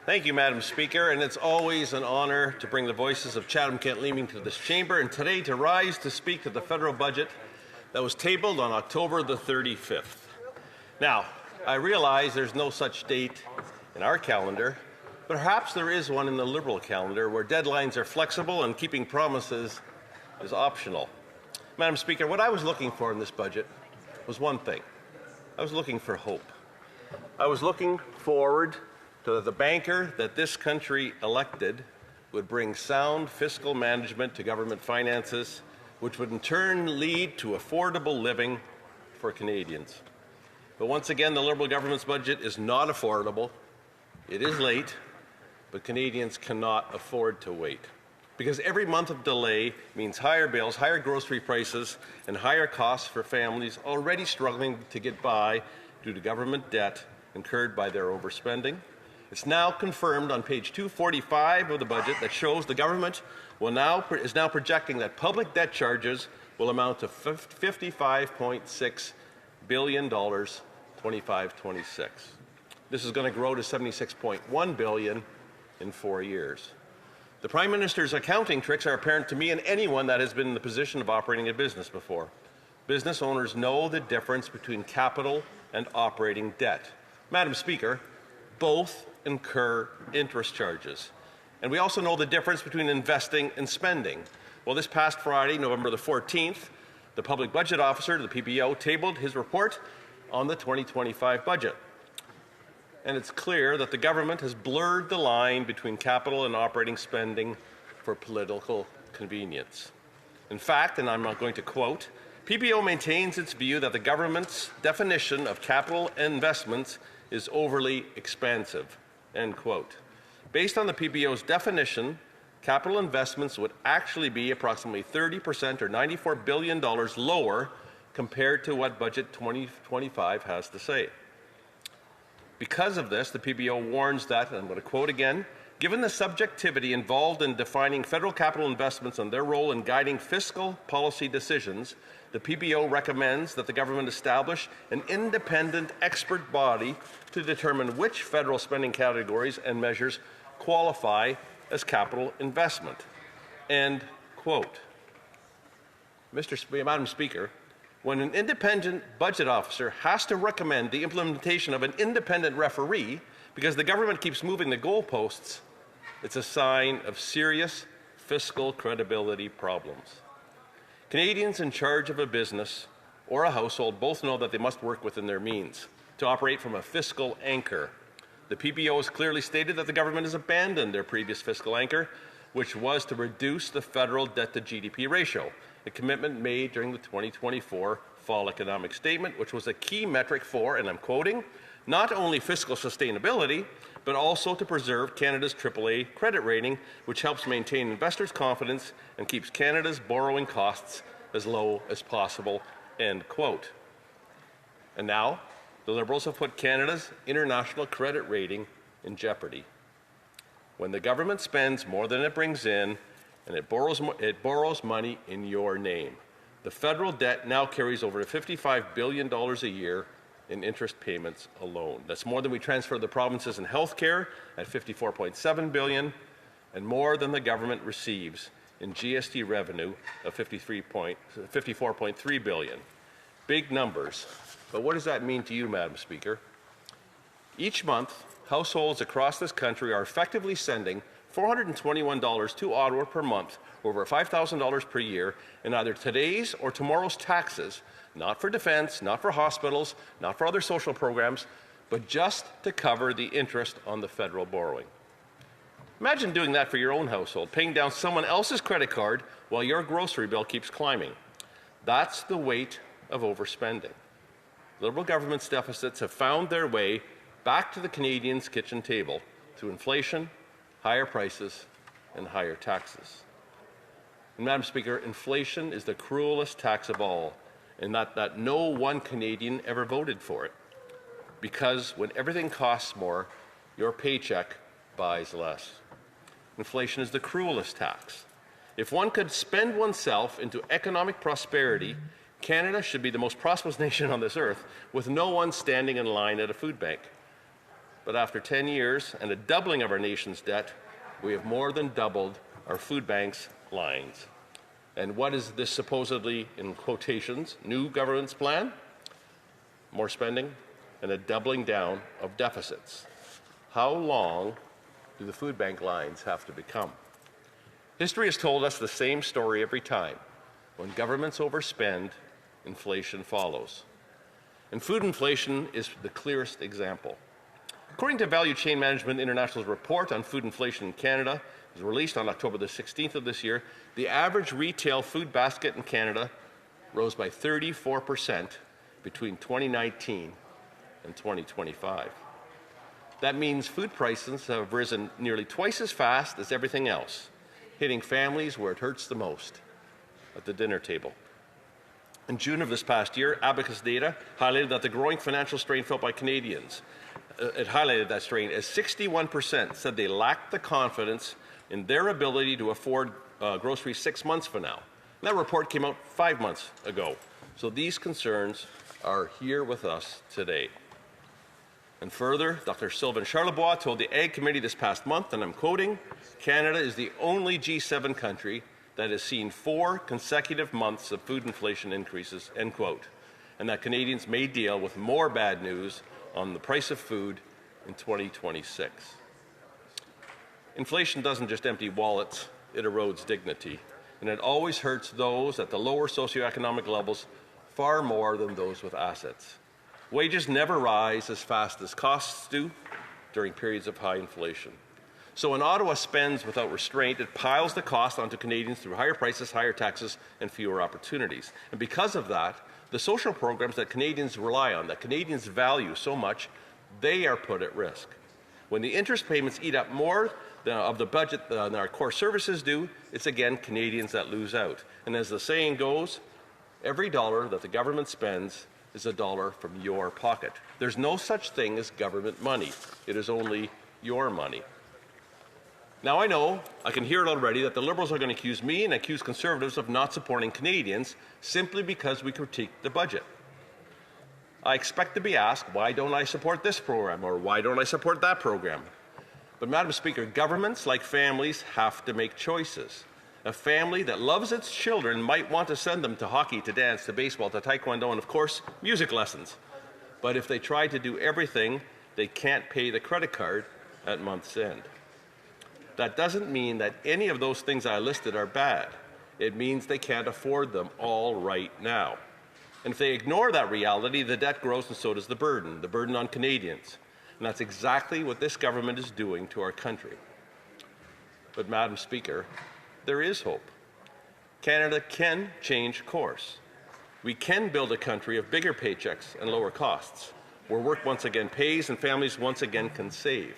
Thank you, Madam Speaker, and it's always an honour to bring the voices of Chatham-Kent-Leaming to this chamber, and today to rise to speak to the federal budget that was tabled on October the 35th. Now, I realize there's no such date in our calendar, but perhaps there is one in the Liberal calendar where deadlines are flexible and keeping promises is optional. Madam Speaker, what I was looking for in this budget was one thing. I was looking for hope. I was looking forward to the banker that this country elected would bring sound fiscal management to government finances, which would in turn lead to affordable living for Canadians. But once again, the Liberal government's budget is not affordable. It is late, but Canadians cannot afford to wait. Because every month of delay means higher bills, higher grocery prices, and higher costs for families already struggling to get by due to government debt incurred by their overspending. It's now confirmed on page 245 of the budget that shows the government is now projecting that public debt charges will amount to $55.6 billion 25-26. This is going to grow to $76.1 billion in 4 years. The Prime Minister's accounting tricks are apparent to me and anyone that has been in the position of operating a business before. Business owners know the difference between capital and operating debt. Madam Speaker, both incur interest charges. And we also know the difference between investing and spending. Well, this past Friday, November the 14th, the Public Budget Officer, the PBO, tabled his report on the 2025 budget. And it's clear that the government has blurred the line between capital and operating spending for political convenience. In fact, and I'm not going to quote, PBO maintains its view that the government's definition of capital investments is overly expansive, end quote. Based on the PBO's definition, capital investments would actually be approximately 30% or $94 billion lower compared to what Budget 2025 has to say. Because of this, the PBO warns that, and I'm going to quote again, given the subjectivity involved in defining federal capital investments and their role in guiding fiscal policy decisions, the PBO recommends that the government establish an independent expert body to determine which federal spending categories and measures qualify as capital investment. End quote. Madam Speaker, when an independent budget officer has to recommend the implementation of an independent referee because the government keeps moving the goalposts, it's a sign of serious fiscal credibility problems. Canadians in charge of a business or a household both know that they must work within their means to operate from a fiscal anchor. The PBO has clearly stated that the government has abandoned their previous fiscal anchor, which was to reduce the federal debt-to-GDP ratio, a commitment made during the 2024 Fall Economic Statement, which was a key metric for, and I'm quoting, not only fiscal sustainability, but also to preserve Canada's AAA credit rating, which helps maintain investors' confidence and keeps Canada's borrowing costs as low as possible, end quote. And now, the Liberals have put Canada's international credit rating in jeopardy. When the government spends more than it brings in, and it borrows money in your name, the federal debt now carries over $55 billion a year in interest payments alone. That's more than we transfer the provinces in health care at $54.7 billion, and more than the government receives in GST revenue of $54.3 billion. Big numbers. But what does that mean to you, Madam Speaker? Each month, households across this country are effectively sending $421 to Ottawa per month, over $5,000 per year, in either today's or tomorrow's taxes, not for defense, not for hospitals, not for other social programs, but just to cover the interest on the federal borrowing. Imagine doing that for your own household, paying down someone else's credit card while your grocery bill keeps climbing. That's the weight of overspending. Liberal government's deficits have found their way back to the Canadians' kitchen table through inflation, higher prices, and higher taxes. And Madam Speaker, inflation is the cruelest tax of all, and that no one Canadian ever voted for it. Because when everything costs more, your paycheck buys less. Inflation is the cruelest tax. If one could spend oneself into economic prosperity, Canada should be the most prosperous nation on this earth, with no one standing in line at a food bank. but after 10 years and a doubling of our nation's debt, we have more than doubled our food bank's lines. And what is this supposedly, in quotations, new government's plan? More spending and a doubling down of deficits. How long do the food bank lines have to become? History has told us the same story every time. When governments overspend, inflation follows. And food inflation is the clearest example. According to Value Chain Management International's report on food inflation in Canada, it was released on October the 16th of this year, the average retail food basket in Canada rose by 34% between 2019 and 2025. That means food prices have risen nearly twice as fast as everything else, hitting families where it hurts the most, at the dinner table. In June of this past year, Abacus data highlighted that the growing financial strain felt by Canadians, it highlighted that strain as 61% said they lacked the confidence in their ability to afford groceries 6 months from now. And that report came out 5 months ago. So these concerns are here with us today. And further, Dr. Sylvain Charlebois told the Ag Committee this past month, and I'm quoting, Canada is the only G7 country that has seen 4 consecutive months of food inflation increases, end quote, and that Canadians may deal with more bad news on the price of food in 2026. Inflation doesn't just empty wallets, it erodes dignity, and it always hurts those at the lower socioeconomic levels far more than those with assets. Wages never rise as fast as costs do during periods of high inflation. So when Ottawa spends without restraint, it piles the cost onto Canadians through higher prices, higher taxes, and fewer opportunities. And because of that, the social programs that Canadians rely on, that Canadians value so much, they are put at risk. When the interest payments eat up more of the budget than our core services do, it's again Canadians that lose out. And as the saying goes, every dollar that the government spends is a dollar from your pocket. There's no such thing as government money. It is only your money. Now I know, I can hear it already, that the Liberals are going to accuse me and accuse Conservatives of not supporting Canadians simply because we critique the budget. I expect to be asked, why don't I support this program or why don't I support that program? But Madam Speaker, governments, like families, have to make choices. A family that loves its children might want to send them to hockey, to dance, to baseball, to taekwondo, and of course, music lessons. But if they try to do everything, they can't pay the credit card at month's end. That doesn't mean that any of those things I listed are bad. It means they can't afford them all right now. And if they ignore that reality, the debt grows and so does the burden on Canadians. And that's exactly what this government is doing to our country. But Madam Speaker, there is hope. Canada can change course. We can build a country of bigger paychecks and lower costs, where work once again pays and families once again can save.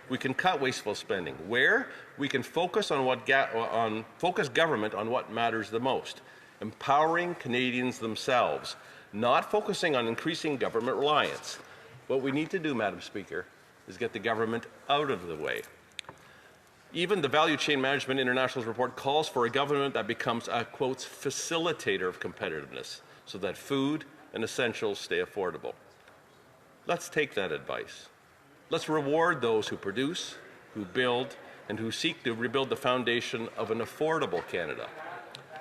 We can cut wasteful spending. Where? We can focus focus government on what matters the most, empowering Canadians themselves, not focusing on increasing government reliance. What we need to do, Madam Speaker, is get the government out of the way. Even the Value Chain Management International's report calls for a government that becomes a, quote, facilitator of competitiveness so that food and essentials stay affordable. Let's take that advice. Let's reward those who produce, who build, and who seek to rebuild the foundation of an affordable Canada.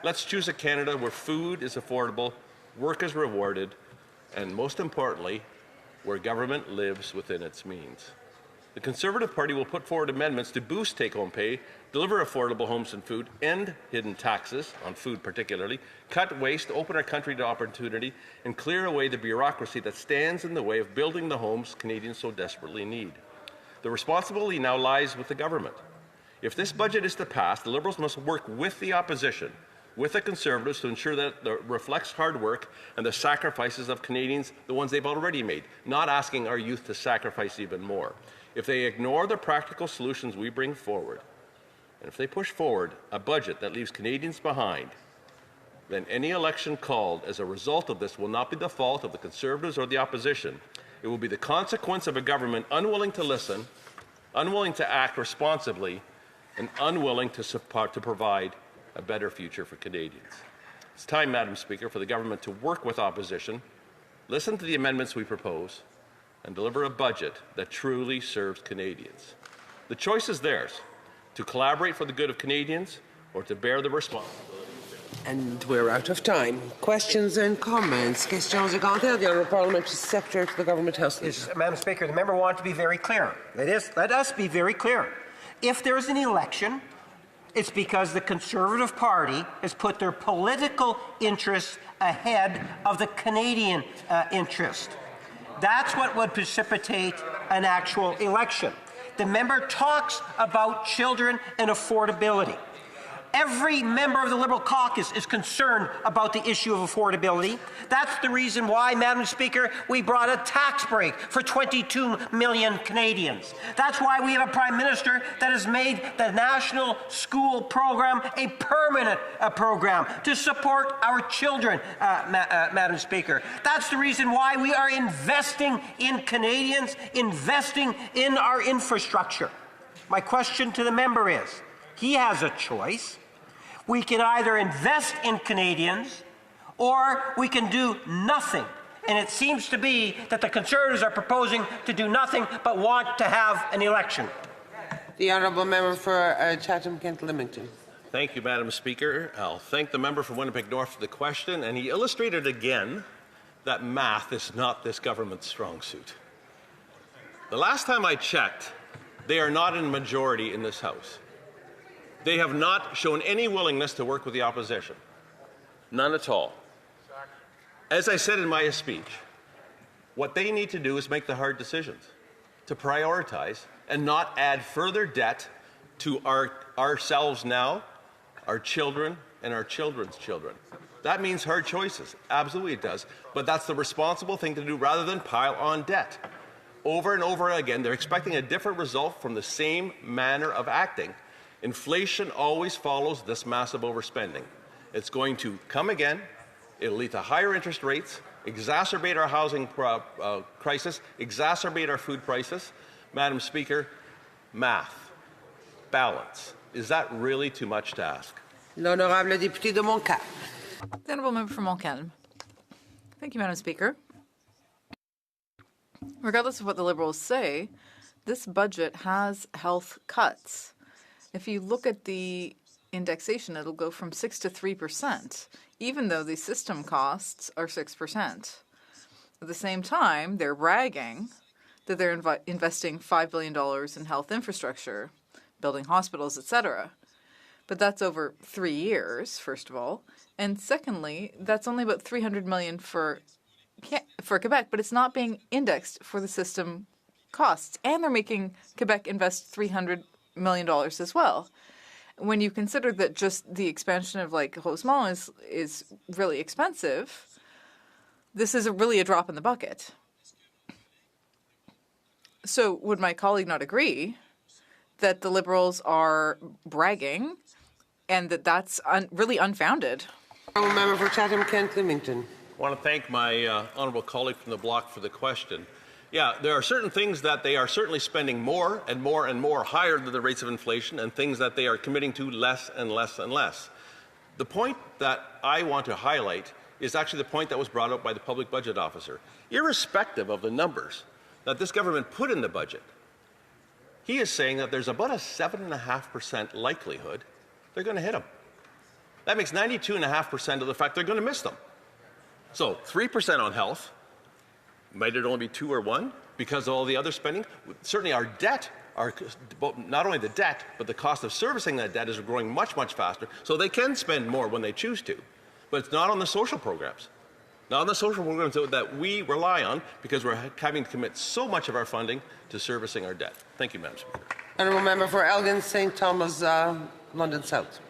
Let's choose a Canada where food is affordable, work is rewarded, and most importantly, where government lives within its means. The Conservative Party will put forward amendments to boost take-home pay, deliver affordable homes and food, end hidden taxes, on food particularly, cut waste, open our country to opportunity, and clear away the bureaucracy that stands in the way of building the homes Canadians so desperately need. The responsibility now lies with the government. If this budget is to pass, the Liberals must work with the opposition, with the Conservatives, to ensure that it reflects hard work and the sacrifices of Canadians, the ones they've already made, not asking our youth to sacrifice even more. If they ignore the practical solutions we bring forward, and if they push forward a budget that leaves Canadians behind, then any election called as a result of this will not be the fault of the Conservatives or the opposition. It will be the consequence of a government unwilling to listen, unwilling to act responsibly, and unwilling to provide a better future for Canadians. It's time, Madam Speaker, for the government to work with opposition, listen to the amendments we propose, and deliver a budget that truly serves Canadians. The choice is theirs, to collaborate for the good of Canadians or to bear the responsibility. And we're out of time. Questions and comments? Questions et commentaires. The Honourable Parliamentary Secretary to the Government House. Yes, Madam Speaker, the member wanted to be very clear. Let us be very clear. If there's an election, it's because the Conservative Party has put their political interests ahead of the Canadian interest. That's what would precipitate an actual election. The member talks about children and affordability. Every member of the Liberal caucus is concerned about the issue of affordability. That's the reason why, Madam Speaker, we brought a tax break for 22 million Canadians. That's why we have a Prime Minister that has made the National School Program a permanent program to support our children, Madam Speaker. That's the reason why we are investing in Canadians, investing in our infrastructure. My question to the member is, he has a choice. We can either invest in Canadians or we can do nothing. And it seems to be that the Conservatives are proposing to do nothing but want to have an election. The Honourable Member for Chatham-Kent-Leamington. Thank you, Madam Speaker. I'll thank the member from Winnipeg North for the question, and he illustrated again that math is not this government's strong suit. The last time I checked, they are not in majority in this House. They have not shown any willingness to work with the opposition. None at all. As I said in my speech, what they need to do is make the hard decisions, to prioritize and not add further debt to ourselves now, our children, and our children's children. That means hard choices. Absolutely it does. But that's the responsible thing to do rather than pile on debt. Over and over again, they're expecting a different result from the same manner of acting. Inflation always follows this massive overspending. It's going to come again. It'll lead to higher interest rates, exacerbate our housing crisis, exacerbate our food prices. Madam Speaker, math, balance. Is that really too much to ask? L'Honourable Député de Montcalm. The Honourable Member for Montcalm. Thank you, Madam Speaker. Regardless of what the Liberals say, this budget has health cuts. If you look at the indexation, it'll go from 6 to 3%, even though the system costs are 6%. At the same time, they're bragging that they're investing $5 billion in health infrastructure, building hospitals, etc. But that's over 3 years, first of all. And secondly, that's only about $300 million for Quebec, but it's not being indexed for the system costs. And they're making Quebec invest $300 million as well. When you consider that just the expansion of like Rosemont is really expensive, this is really a drop in the bucket. So would my colleague not agree that the Liberals are bragging and that that's really unfounded? Honourable Member for Chatham-Kent-Leamington. I want to thank my honourable colleague from the bloc for the question. Yeah, there are certain things that they are certainly spending more and more and more higher than the rates of inflation, and things that they are committing to less and less and less. The point that I want to highlight is actually the point that was brought up by the public budget officer. Irrespective of the numbers that this government put in the budget, he is saying that there's about a 7.5% likelihood they're going to hit them. That makes 92.5% of the fact they're going to miss them. So 3% on health. Might it only be 2 or 1 because of all the other spending? Certainly our debt, not only the debt, but the cost of servicing that debt is growing much, much faster. So they can spend more when they choose to. But it's not on the social programs. Not on the social programs that we rely on because we're having to commit so much of our funding to servicing our debt. Thank you, Madam Speaker. Honourable Member for Elgin, St. Thomas, London South.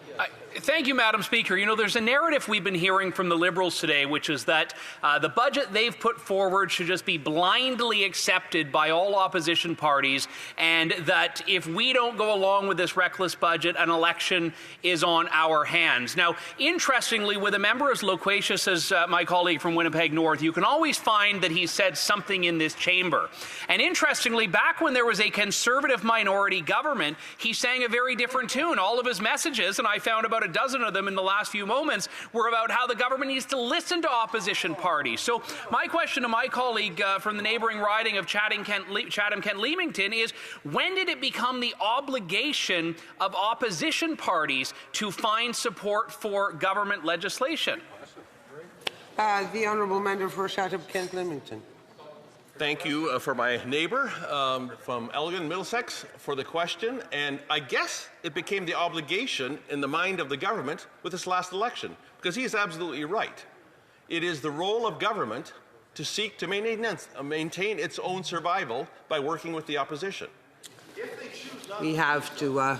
Thank you, Madam Speaker. You know, there's a narrative we've been hearing from the Liberals today, which is that the budget they've put forward should just be blindly accepted by all opposition parties, and that if we don't go along with this reckless budget, an election is on our hands. Now, interestingly, with a member as loquacious as my colleague from Winnipeg North, you can always find that he said something in this chamber. And interestingly, back when there was a Conservative minority government, he sang a very different tune. All of his messages, and I found about a dozen of them in the last few moments, were about how the government needs to listen to opposition parties. So my question to my colleague from the neighbouring riding of Chatham-Kent-Leamington is, when did it become the obligation of opposition parties to find support for government legislation? The honourable member for Chatham-Kent-Leamington. Thank you for my neighbour from Elgin, Middlesex, for the question. And I guess it became the obligation in the mind of the government with this last election, because he is absolutely right. It is the role of government to seek to maintain its own survival by working with the opposition. We have to